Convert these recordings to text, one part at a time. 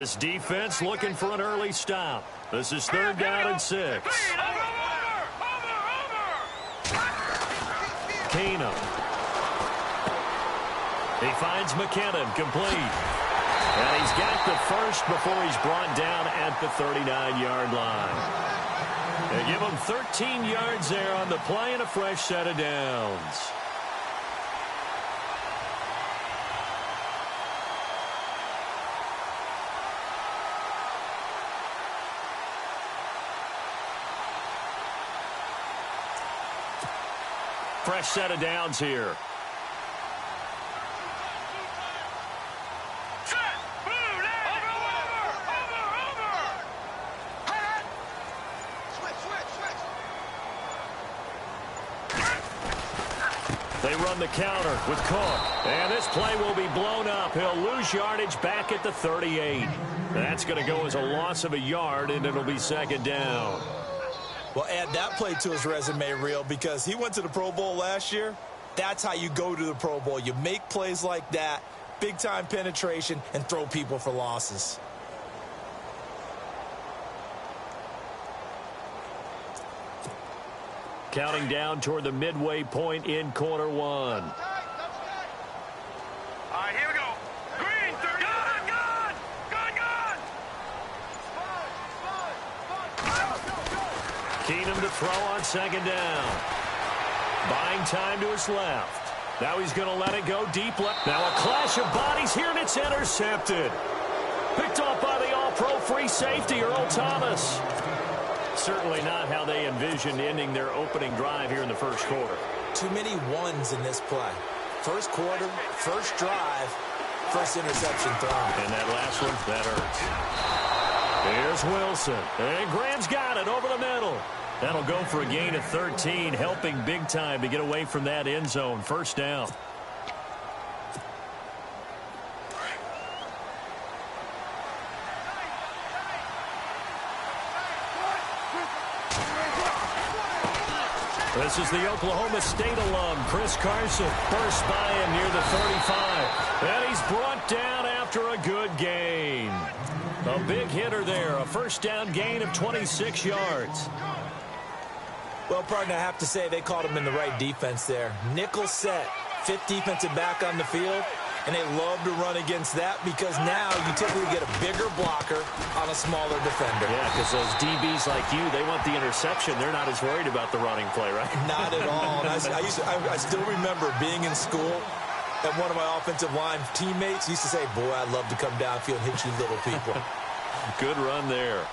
This defense looking for an early stop. This is 3rd down and 6. Keenum. He finds McKinnon complete. And he's got the first before he's brought down at the 39-yard line. They give him 13 yards there on the play and a fresh set of downs. Fresh set of downs here. They run the counter with Cook. And this play will be blown up. He'll lose yardage back at the 38. That's going to go as a loss of a yard, and it'll be 2nd down. Well, add that play to his resume reel because he went to the Pro Bowl last year. That's how you go to the Pro Bowl. You make plays like that, big-time penetration, and throw people for losses. Counting down toward the midway point in quarter 1. All right, here we go. Green, gun! Keenum to throw on 2nd down. Buying time to his left. Now he's going to let it go deep left. Now a clash of bodies here, and it's intercepted. Picked off by the all-pro free safety, Earl Thomas. Certainly not how they envisioned ending their opening drive here in the first quarter. Too many ones in this play. First quarter, first drive, first interception thrown. And that last one, that hurts. Here's Wilson. And Graham's got it over the middle. That'll go for a gain of 13, helping big time to get away from that end zone. 1st down. This is the Oklahoma State alum, Chris Carson. Burst by him near the 35. And he's brought down after a good gain. A big hitter there. A 1st down gain of 26 yards. Well, partner, I have to say they called him in the right defense there. Nickel set, 5th defensive back on the field, and they love to run against that because now you typically get a bigger blocker on a smaller defender. Yeah, because those DBs like you, they want the interception. They're not as worried about the running play, right? Not at all. And I still remember being in school, and one of my offensive line teammates used to say, boy, I'd love to come downfield and hit you little people. Good run there.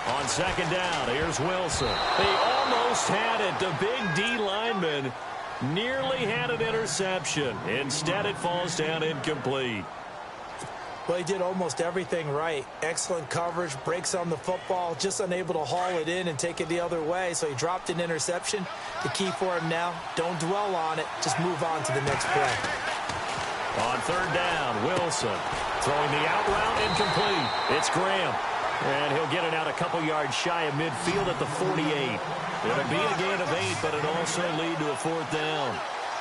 On 2nd down, here's Wilson. They almost had it. The big D lineman nearly had an interception. Instead, it falls down incomplete. Well, he did almost everything right. Excellent coverage, breaks on the football, just unable to haul it in and take it the other way. So he dropped an interception. The key for him now, don't dwell on it. Just move on to the next play. On 3rd down, Wilson throwing the out route incomplete. It's Graham. And he'll get it out a couple yards shy of midfield at the 48. It'll be a gain of 8, but it'll also lead to a 4th down.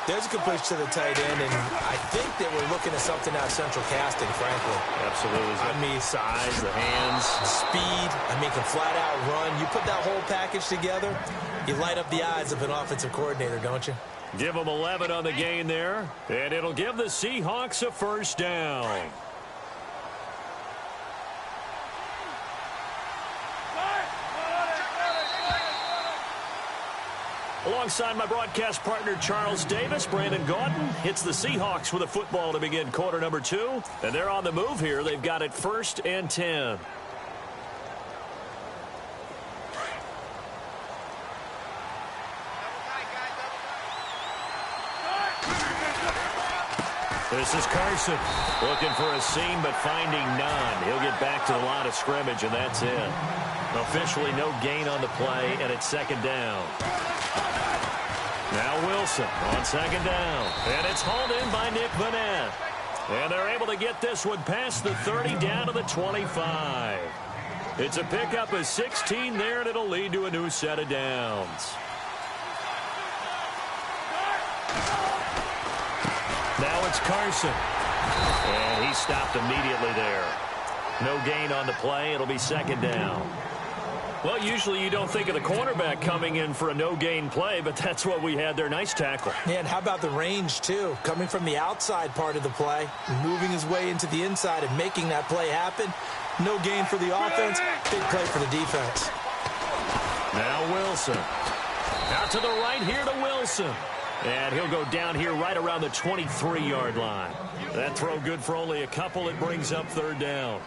There's a completion to the tight end, and I think they were looking at something out of central casting, frankly. Absolutely. I mean, size, the hands. Speed. I mean, can flat out run. You put that whole package together, you light up the eyes of an offensive coordinator, don't you? Give them 11 on the gain there, and it'll give the Seahawks a 1st down. Alongside my broadcast partner, Charles Davis, Brandon Gaudin hits the Seahawks with a football to begin quarter number 2. And they're on the move here. They've got it 1st and 10. This is Carson looking for a seam but finding none. He'll get back to the line of scrimmage, and that's it. Officially no gain on the play, and it's 2nd down. Now Wilson on 2nd down. And it's hauled in by Nick Vanette. And they're able to get this one past the 30 down to the 25. It's a pickup of 16 there, and it'll lead to a new set of downs. Now it's Carson. And he stopped immediately there. No gain on the play. It'll be second down. Well, usually you don't think of the cornerback coming in for a no-gain play, but that's what we had there. Nice tackle. Yeah, and how about the range, too? Coming from the outside part of the play, moving his way into the inside and making that play happen. No gain for the offense, big play for the defense. Now Wilson. Out to the right here to Wilson. And he'll go down here right around the 23-yard line. That throw good for only a couple. It brings up third down.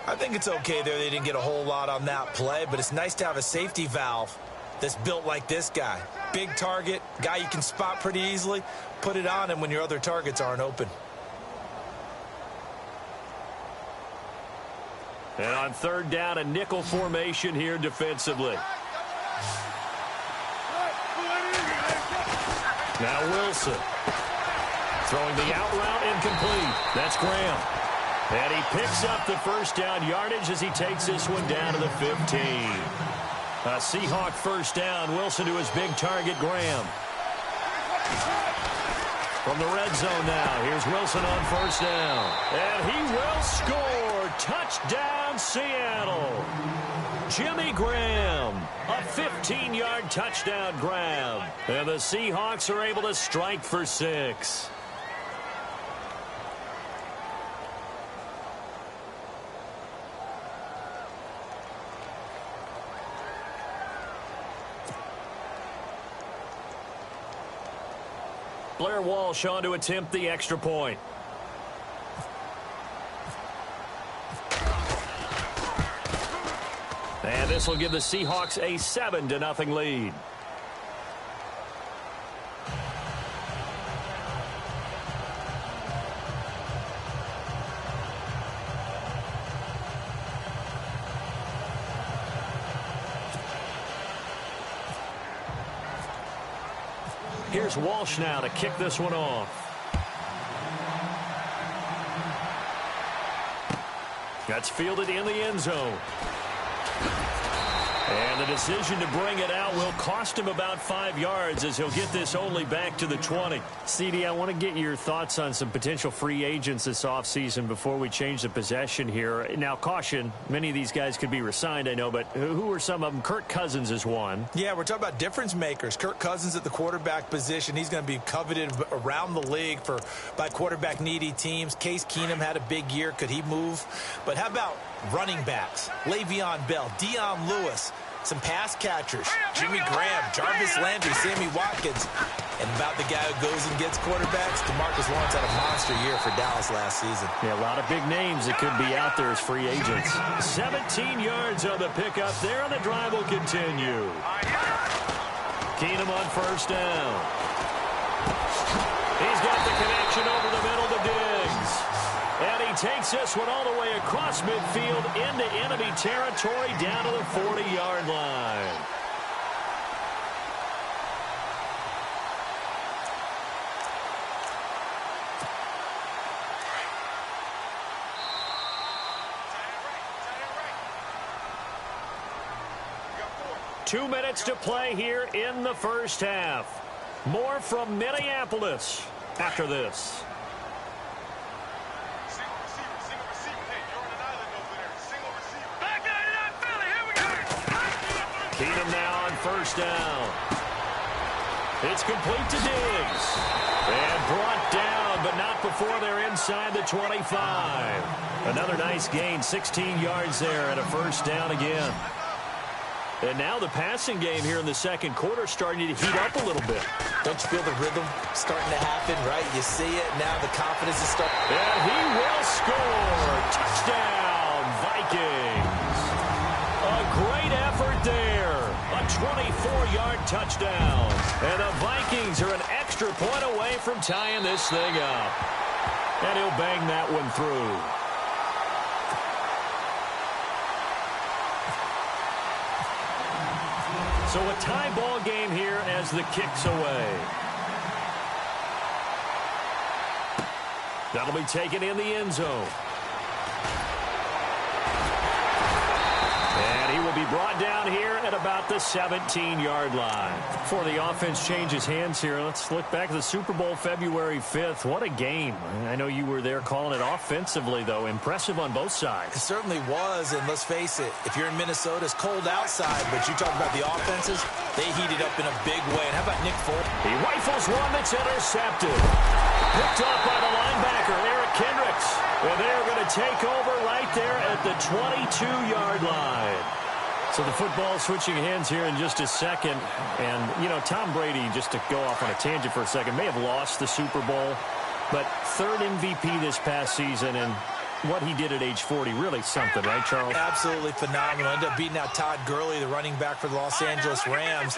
I think it's okay there. They didn't get a whole lot on that play, but it's nice to have a safety valve that's built like this guy. Big target, guy you can spot pretty easily. Put it on him when your other targets aren't open. And on third down, a nickel formation here defensively. Now Wilson. Throwing the out route incomplete. That's Graham. And he picks up the first down yardage as he takes this one down to the 15. A Seahawk first down. Wilson to his big target, Graham. From the red zone now, here's Wilson on first down. And he will score. Touchdown, Seattle. Jimmy Graham, a 15-yard touchdown grab. And the Seahawks are able to strike for 6. Blair Walsh on to attempt the extra point. And this will give the Seahawks a 7-0 lead. Here's Walsh now to kick this one off. That's fielded in the end zone. And the decision to bring it out will cost him about 5 yards as he'll get this only back to the 20. CD, I want to get your thoughts on some potential free agents this offseason before we change the possession here. Now, caution, many of these guys could be re-signed, I know, but who are some of them? Kirk Cousins is one. Yeah, we're talking about difference makers. Kirk Cousins at the quarterback position. He's going to be coveted around the league by quarterback-needy teams. Case Keenum had a big year. Could he move? But how about running backs? Le'Veon Bell, Dion Lewis. Some pass catchers, Jimmy Graham, Jarvis Landry, Sammy Watkins. And about the guy who goes and gets quarterbacks, DeMarcus Lawrence had a monster year for Dallas last season. Yeah, a lot of big names that could be out there as free agents. 17 yards on the pickup there, and the drive will continue. Keenum on first down. He's got the connection over the middle to Diggs. And he takes this one all the way across midfield into enemy territory down to the 40-yard line. Two minutes to play here in the first half. More from Minneapolis after this. Keenum now on first down. It's complete to Diggs. And brought down, but not before they're inside the 25. Another nice gain, 16 yards there and a first down again. And now the passing game here in the second quarter starting to heat up a little bit. Don't you feel the rhythm starting to happen, right? You see it, now the confidence is starting. And he will score. Touchdown, Vikings. A great effort there. A 24-yard touchdown. And the Vikings are an extra point away from tying this thing up. And he'll bang that one through. So a tie ball game here as the kick's away. That'll be taken in the end zone. And he will be brought down here at about the 17-yard line. Before the offense changes hands here, let's look back at the Super Bowl February 5th. What a game. I know you were there calling it offensively, though. Impressive on both sides. It certainly was, and let's face it, if you're in Minnesota, it's cold outside, but you talk about the offenses, they heated up in a big way. And how about Nick Foles? He rifles one that's intercepted. Picked off by the linebacker, Eric Kendricks. Well, they're going to take over right there at the 22-yard line. So the football switching hands here in just a second. And, you know, Tom Brady, just to go off on a tangent for a second, may have lost the Super Bowl, but third MVP this past season, and what he did at age 40, really something, right, Charles? Absolutely phenomenal. Ended up beating out Todd Gurley, the running back for the Los Angeles Rams.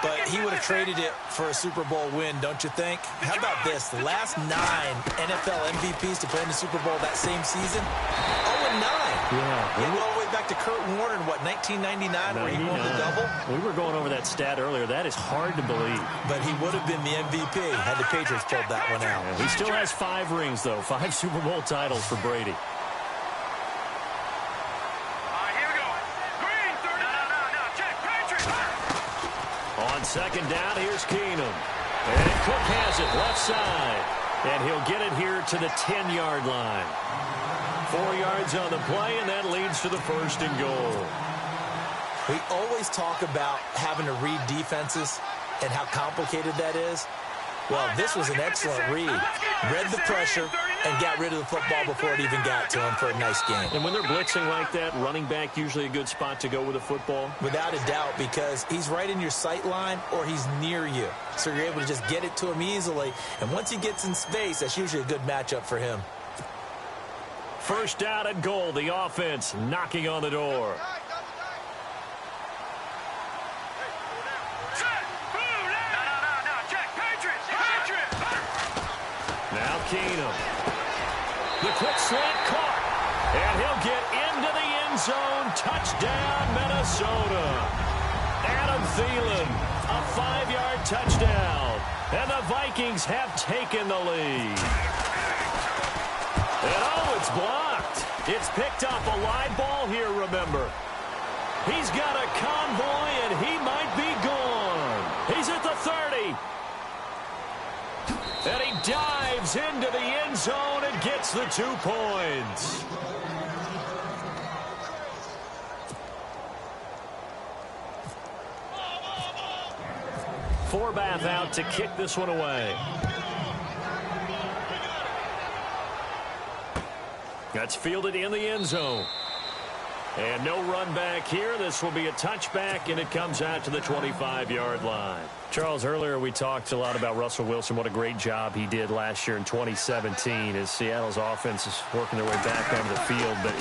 But he would have traded it for a Super Bowl win, don't you think? How about this? The last 9 NFL MVPs to play in the Super Bowl that same season, 0-9. Yeah. We went all the way back to Kurt Warner in, what, 1999, where he won the double? We were going over that stat earlier. That is hard to believe. But he would have been the MVP had the Patriots pulled that one out. Yeah, he still has 5 rings, though. 5 Super Bowl titles for Brady. On second down, here's Keenum. And Cook has it left side. And he'll get it here to the 10-yard line. 4 yards on the play, and that leads to the first and goal. We always talk about having to read defenses and how complicated that is. Well, this was an excellent read. Read the pressure and got rid of the football before it even got to him for a nice game. And when they're blitzing like that, running back usually a good spot to go with the football? Without a doubt, because he's right in your sight line or he's near you. So you're able to just get it to him easily. And once he gets in space, that's usually a good matchup for him. First down and goal. The offense knocking on the door. Now Keenum. The quick slant caught. And he'll get into the end zone. Touchdown, Minnesota. Adam Thielen, a 5-yard touchdown. And the Vikings have taken the lead. And oh, it's blocked. It's picked off a live ball here, remember. He's got a convoy, and he might be gone. He's at the 30. And he dives into the end zone and gets the 2 points. Forbath out to kick this one away. That's fielded in the end zone. And no run back here. This will be a touchback, and it comes out to the 25-yard line. Charles, earlier we talked a lot about Russell Wilson, what a great job he did last year in 2017 as Seattle's offense is working their way back onto the field. But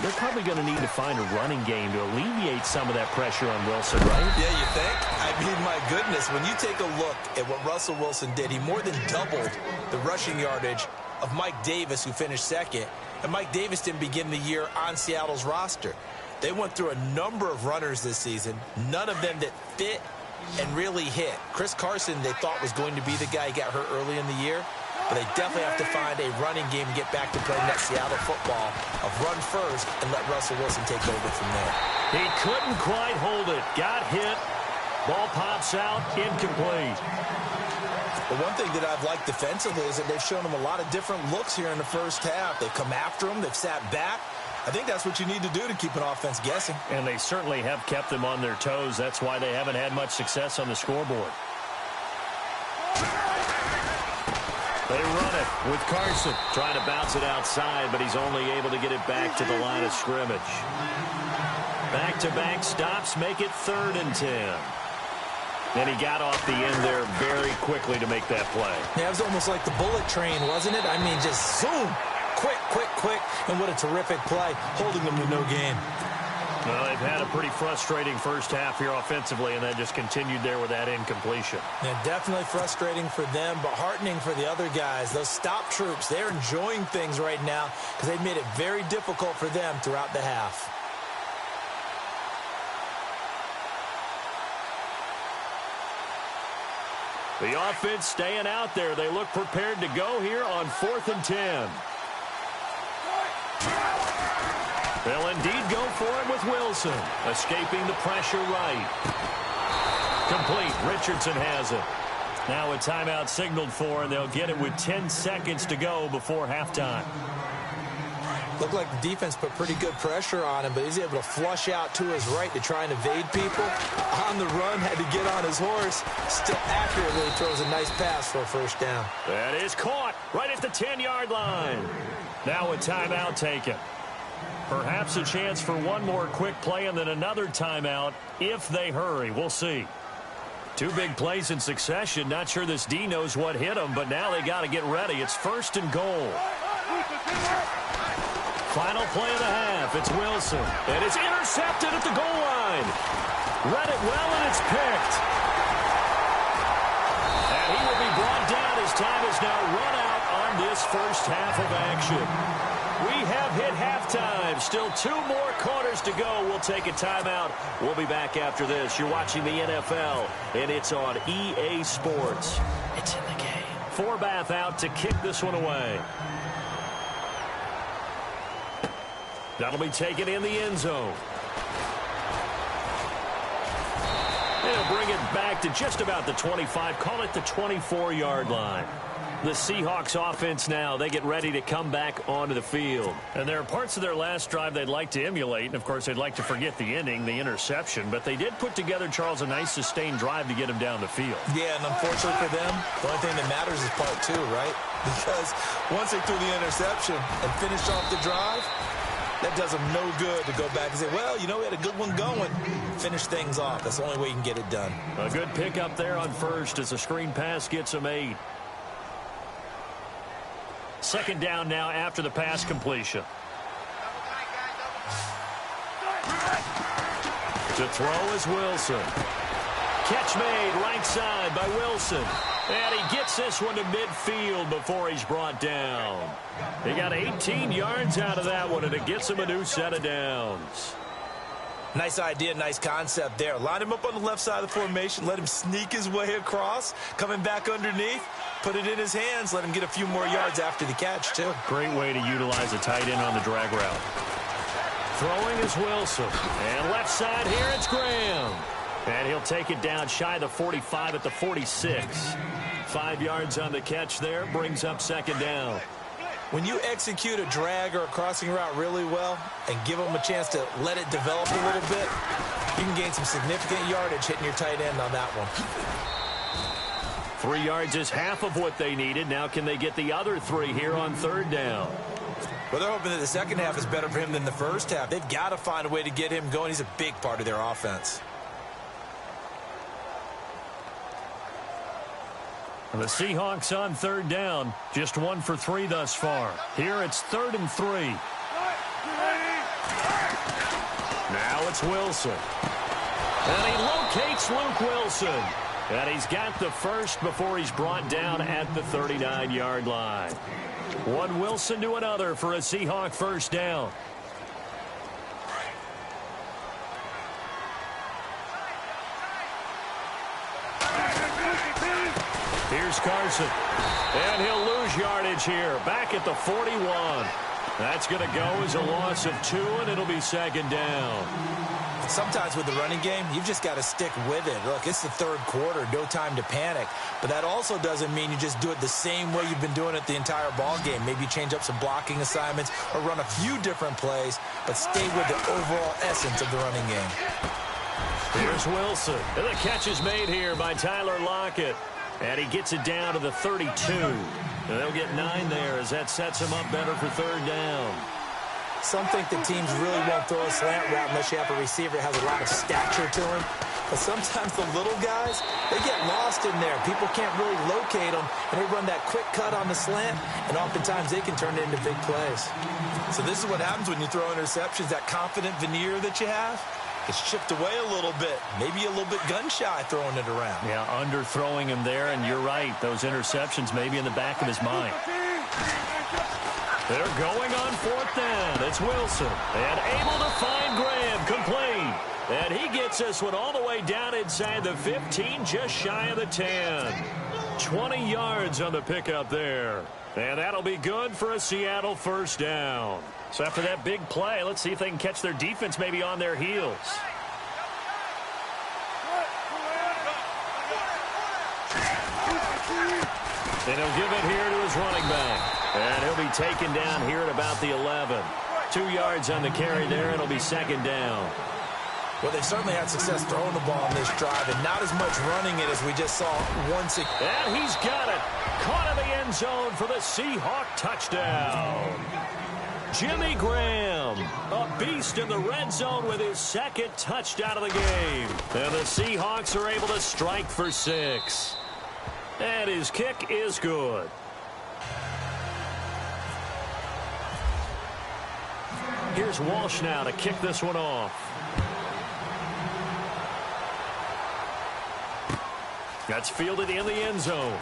they're probably going to need to find a running game to alleviate some of that pressure on Wilson, right? Yeah, you think? I mean, my goodness, when you take a look at what Russell Wilson did, he more than doubled the rushing yardage of Mike Davis, who finished second. And Mike Davis didn't begin the year on Seattle's roster. They went through a number of runners this season, none of them that fit and really hit. Chris Carson, they thought, was going to be the guy. He got hurt early in the year. But they definitely have to find a running game and get back to playing that Seattle football of run first and let Russell Wilson take over from there. He couldn't quite hold it. Got hit. Ball pops out. Incomplete. The one thing that I've liked defensively is that they've shown him a lot of different looks here in the first half. They've come after him. They've sat back. I think that's what you need to do to keep an offense guessing. And they certainly have kept them on their toes. That's why they haven't had much success on the scoreboard. They run it with Carson. Trying to bounce it outside, but he's only able to get it back to the line of scrimmage. Back-to-back stops make it 3rd and 10. And he got off the end there very quickly to make that play. Yeah, it was almost like the bullet train, wasn't it? I mean, just zoom. Quick, quick, quick. And what a terrific play, holding them to no gain. Well, they've had a pretty frustrating first half here offensively, and then just continued there with that incompletion. Yeah, definitely frustrating for them, but heartening for the other guys. Those stop troops, they're enjoying things right now because they've made it very difficult for them throughout the half. The offense staying out there. They look prepared to go here on 4th and 10. They'll indeed go for it with Wilson. Escaping the pressure right. Complete. Richardson has it. Now a timeout signaled for, and they'll get it with 10 seconds to go before halftime. Looked like the defense put pretty good pressure on him, but he's able to flush out to his right to try and evade people. On the run, had to get on his horse. Still accurately throws a nice pass for a first down. That is caught right at the 10-yard line. Now a timeout taken. Perhaps a chance for one more quick play and then another timeout if they hurry. We'll see. Two big plays in succession. Not sure this D knows what hit him, but now they got to get ready. It's 1st and goal. Final play of the half. It's Wilson. And it's intercepted at the goal line. Read it well, and it's picked. And he will be brought down. His time is now run out on this first half of action. We have hit halftime. Still 2 more quarters to go. We'll take a timeout. We'll be back after this. You're watching the NFL, and it's on EA Sports. It's in the game. Forbath out to kick this one away. That'll be taken in the end zone. They'll bring it back to just about the 25. Call it the 24-yard line. The Seahawks offense now, they get ready to come back onto the field. And there are parts of their last drive they'd like to emulate. And, of course, they'd like to forget the ending, the interception. But they did put together, Charles, a nice sustained drive to get him down the field. Yeah, and unfortunately for them, the only thing that matters is part 2, right? Because once they threw the interception and finished off the drive, that does them no good to go back and say, well, you know, we had a good one going. Finish things off. That's the only way you can get it done. A good pickup there on first as a screen pass gets him 8. Second down now after the pass completion. To throw is Wilson. Catch made right side by Wilson. And he gets this one to midfield before he's brought down. He got 18 yards out of that one, and it gets him a new set of downs. Nice idea, nice concept there. Line him up on the left side of the formation, let him sneak his way across, coming back underneath, put it in his hands, let him get a few more yards after the catch, too. Great way to utilize a tight end on the drag route. Throwing is Wilson. And left side here, it's Graham. And he'll take it down shy of the 45 at the 46. 5 yards on the catch there, brings up second down. When you execute a drag or a crossing route really well and give them a chance to let it develop a little bit, you can gain some significant yardage hitting your tight end on that one. 3 yards is half of what they needed. Now can they get the other 3 here on third down? Well, they're hoping that the second half is better for him than the first half. They've got to find a way to get him going. He's a big part of their offense. The Seahawks on third down, just 1 for 3 thus far. Here it's 3rd and 3. Now it's Wilson. And he locates Luke Wilson. And he's got the first before he's brought down at the 39-yard line. One Wilson to another for a Seahawk first down. Here's Carson. And he'll lose yardage here. Back at the 41. That's going to go as a loss of 2, and it'll be second down. Sometimes with the running game, you've just got to stick with it. Look, it's the third quarter, no time to panic. But that also doesn't mean you just do it the same way you've been doing it the entire ball game. Maybe change up some blocking assignments or run a few different plays, but stay with the overall essence of the running game. Here's Wilson. And the catch is made here by Tyler Lockett. And he gets it down to the 32. And they'll get 9 there as that sets him up better for third down. Some think that teams really won't throw a slant route unless you have a receiver that has a lot of stature to him. But sometimes the little guys, they get lost in there. People can't really locate them, and they run that quick cut on the slant, and oftentimes they can turn it into big plays. So this is what happens when you throw interceptions. That confident veneer that you have, it's chipped away a little bit. Maybe a little bit gun-shy throwing it around. Yeah, underthrowing him there, and you're right. Those interceptions may be in the back of his mind. They're going on fourth down. It's Wilson. And able to find Graham. Complete. And he gets this one all the way down inside the 15, just shy of the 10. 20 yards on the pickup there. And that'll be good for a Seattle first down. So after that big play, let's see if they can catch their defense maybe on their heels. And he'll give it here to his running back. And he'll be taken down here at about the 11. 2 yards on the carry there, and it'll be second down. Well, they've certainly had success throwing the ball in this drive, and not as much running it as we just saw once again. And he's got it. Caught in the end zone for the Seahawk touchdown. Jimmy Graham, a beast in the red zone with his second touchdown of the game. And the Seahawks are able to strike for 6. And his kick is good. Here's Walsh now to kick this one off. That's fielded in the end zone.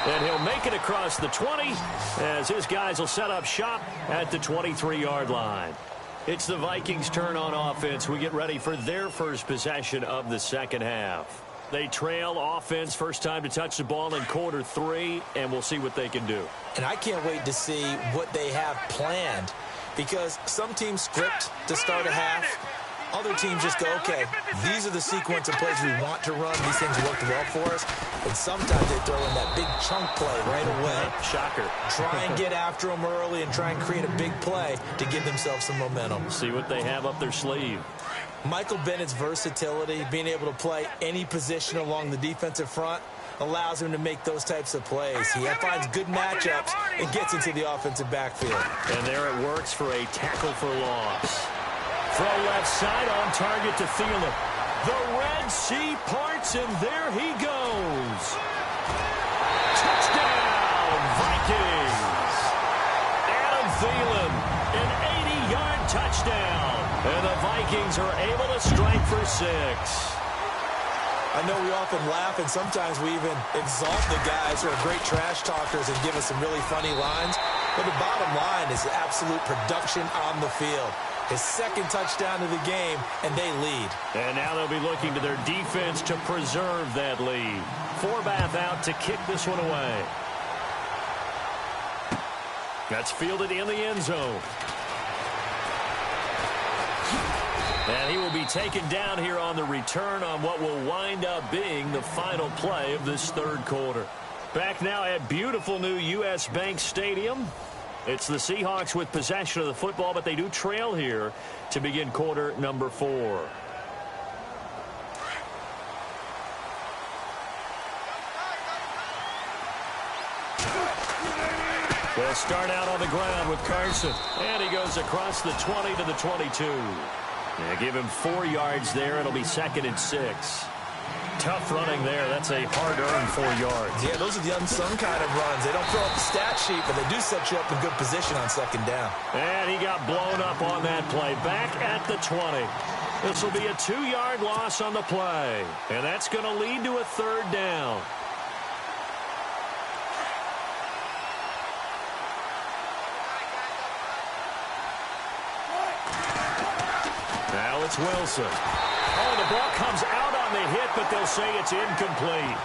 And he'll make it across the 20 as his guys will set up shop at the 23-yard line. It's the Vikings' turn on offense. We get ready for their first possession of the second half. They trail offense first time to touch the ball in quarter 3, and we'll see what they can do. And I can't wait to see what they have planned, because some teams script to start a half. Other teams just go, okay, these are the sequence of plays we want to run. These things worked well for us. And sometimes they throw in that big chunk play right away. Shocker. Try and get after them early and try and create a big play to give themselves some momentum. See what they have up their sleeve. Michael Bennett's versatility, being able to play any position along the defensive front, allows him to make those types of plays. He finds good matchups and gets into the offensive backfield. And there it works for a tackle for loss. Throw left side on target to Thielen. The Red Sea parts, and there he goes. Touchdown, Vikings. Adam Thielen, an 80-yard touchdown. And the Vikings are able to strike for 6. I know we often laugh, and sometimes we even exalt the guys who are great trash talkers and give us some really funny lines. But the bottom line is absolute production on the field. His second touchdown of the game, and they lead. And now they'll be looking to their defense to preserve that lead. Forbath out to kick this one away. That's fielded in the end zone. And he will be taken down here on the return on what will wind up being the final play of this third quarter. Back now at beautiful new U.S. Bank Stadium. It's the Seahawks with possession of the football, but they do trail here to begin quarter number 4. They'll start out on the ground with Carson. And he goes across the 20 to the 22. They give him 4 yards there. It'll be second and 6. Tough running there. That's a hard-earned 4 yards. Yeah, those are the unsung kind of runs. They don't throw up the stat sheet, but they do set you up in good position on second down. And he got blown up on that play. Back at the 20. This will be a 2-yard loss on the play. And that's going to lead to a third down. Now it's Wilson. Oh, the ball comes out on the hit, but they'll say it's incomplete.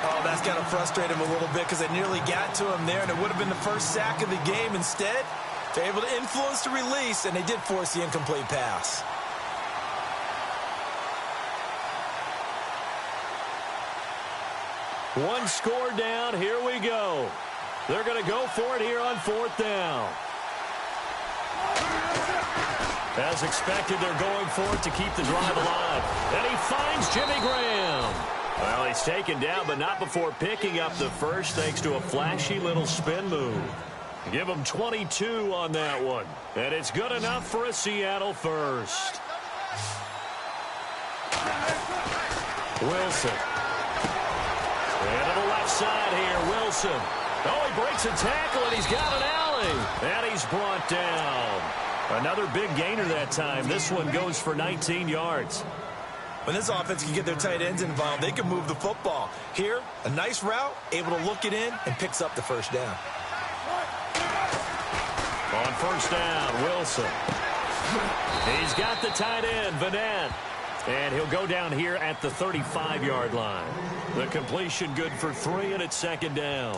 Oh, that's got to frustrate him a little bit because they nearly got to him there, and it would have been the first sack of the game. Instead, they're able to influence the release, and they did force the incomplete pass. One score down. Here we go. They're going to go for it here on fourth down. As expected, they're going for it to keep the drive alive. And he finds Jimmy Graham. Well, he's taken down, but not before picking up the first, thanks to a flashy little spin move. Give him 22 on that one. And it's good enough for a Seattle first. Wilson. And to the left side here, Wilson. Oh, he breaks a tackle, and he's got an alley. And he's brought down. Another big gainer that time. This one goes for 19 yards. When this offense can get their tight ends involved, they can move the football. Here, a nice route, able to look it in, and picks up the first down. On first down, Wilson. He's got the tight end, Vanette. And he'll go down here at the 35-yard line. The completion good for 3, and it's second down.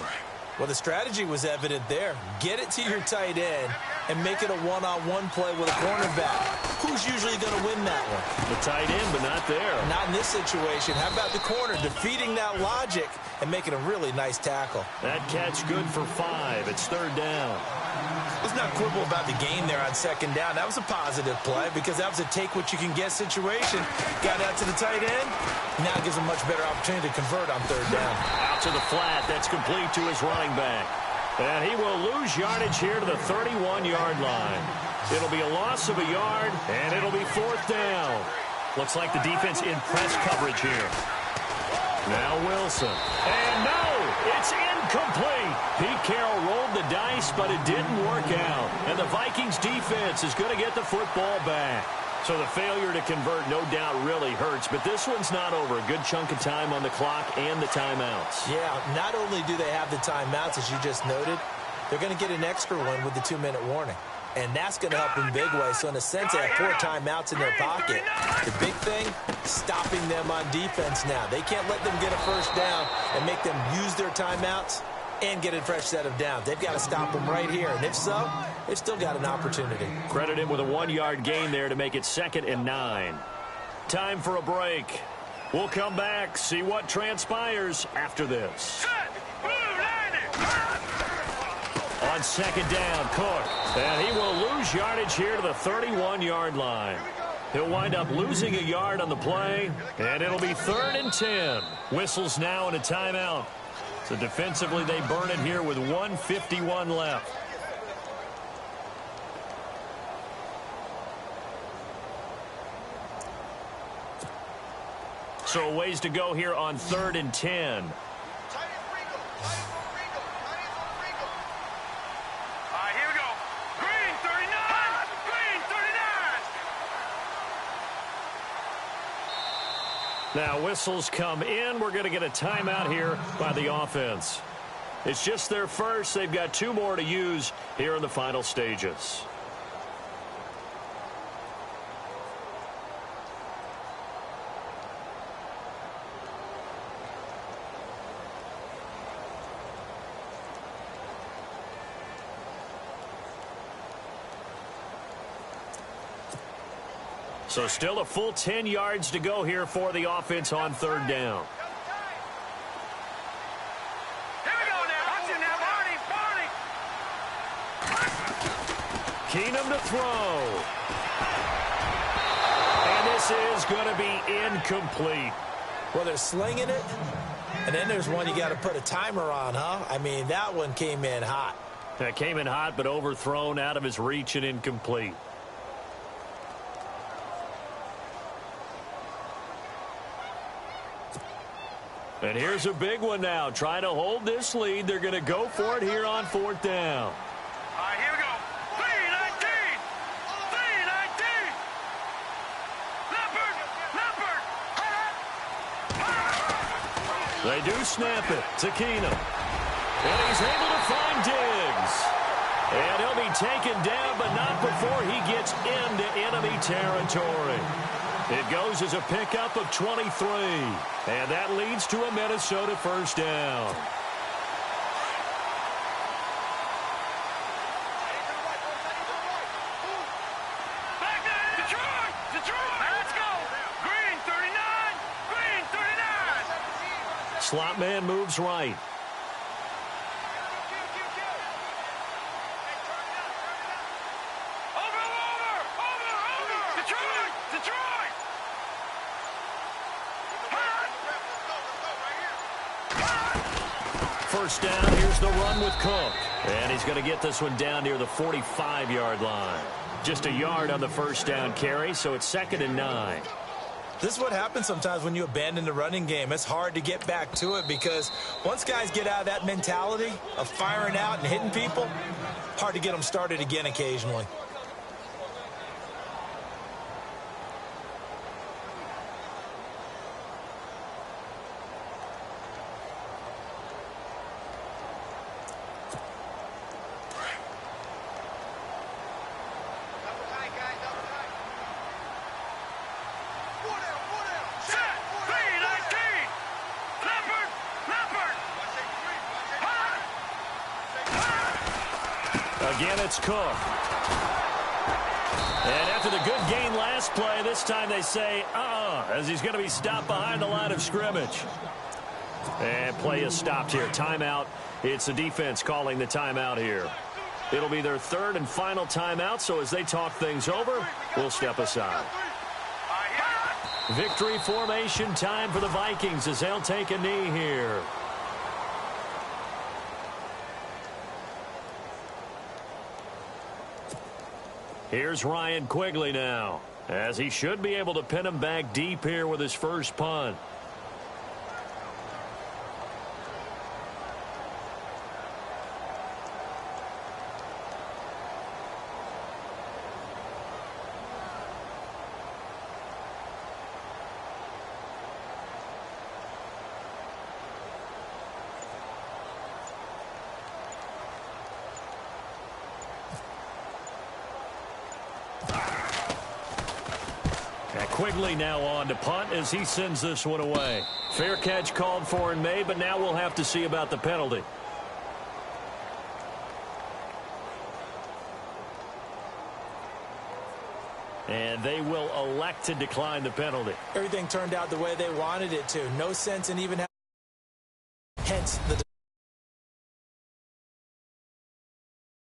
Well, the strategy was evident there. Get it to your tight end and make it a one-on-one play with a cornerback. Who's usually going to win that one? The tight end, but not there. Not in this situation. How about the corner defeating that logic and making a really nice tackle? That catch good for 5. It's third down. Let's not quibble about the game there on second down. That was a positive play because that was a take-what-you-can-get situation. Got out to the tight end. Now it gives him a much better opportunity to convert on third down. Out to the flat. That's complete to his running back. And he will lose yardage here to the 31-yard line. It'll be a loss of a yard, and it'll be fourth down. Looks like the defense in press coverage here. Now Wilson. And no, it's incomplete. Pete Carroll rolled the dice, but it didn't work out. And the Vikings defense is going to get the football back. So the failure to convert, no doubt, really hurts. But this one's not over. A good chunk of time on the clock and the timeouts. Yeah, not only do they have the timeouts, as you just noted, they're going to get an extra one with the 2-minute warning. And that's going to help in big way. So in a sense, they have 4 timeouts in their pocket. The big thing, stopping them on defense now. They can't let them get a first down and make them use their timeouts and get a fresh set of downs. They've got to stop them right here. And if so, they've still got an opportunity. Credit him with a 1-yard gain there to make it 2nd and 9. Time for a break. We'll come back, see what transpires after this. On second down, Cook. And he will lose yardage here to the 31-yard line. He'll wind up losing a yard on the play, and it'll be 3rd and 10. Whistles now and a timeout. So defensively, they burn it here with 1:51 left. So a ways to go here on 3rd and 10. Now whistles come in. We're going to get a timeout here by the offense. It's just their first. They've got 2 more to use here in the final stages. So still a full 10 yards to go here for the offense on 3rd down. Here we go now. Watch it now, Barney. Keenum to throw. And this is going to be incomplete. Well, they're slinging it, and then there's one you got to put a timer on, huh? I mean, that one came in hot. That came in hot, but overthrown, out of his reach, and incomplete. And here's a big one now. Trying to hold this lead. They're going to go for it here on 4th down. All right, here we go. 3-19. 3-19. Leopard. They do snap it to Keenum. And he's able to find Diggs. And he'll be taken down, but not before he gets into enemy territory. It goes as a pickup of 23. And that leads to a Minnesota first down. Back there. Detroit. Let's go. Green 39. Green 39. Slot man moves right. Over. Detroit. First down, here's the run with Cook. And he's going to get this one down near the 45-yard line. Just a yard on the first down carry, so it's 2nd and 9. This is what happens sometimes when you abandon the running game. It's hard to get back to it because once guys get out of that mentality of firing out and hitting people, hard to get them started again occasionally. Again, it's Cook. And after the good gain last play, this time they say, as he's going to be stopped behind the line of scrimmage. And play is stopped here. Timeout. It's the defense calling the timeout here. It'll be their third and final timeout, so as they talk things over, we'll step aside. Victory formation time for the Vikings as they'll take a knee here. Here's Ryan Quigley now, as he should be able to pin him back deep here with his first punt. Quigley now on to punt as he sends this one away. Fair catch called for and made, but now we'll have to see about the penalty. And they will elect to decline the penalty. Everything turned out the way they wanted it to. No sense in even having, hence the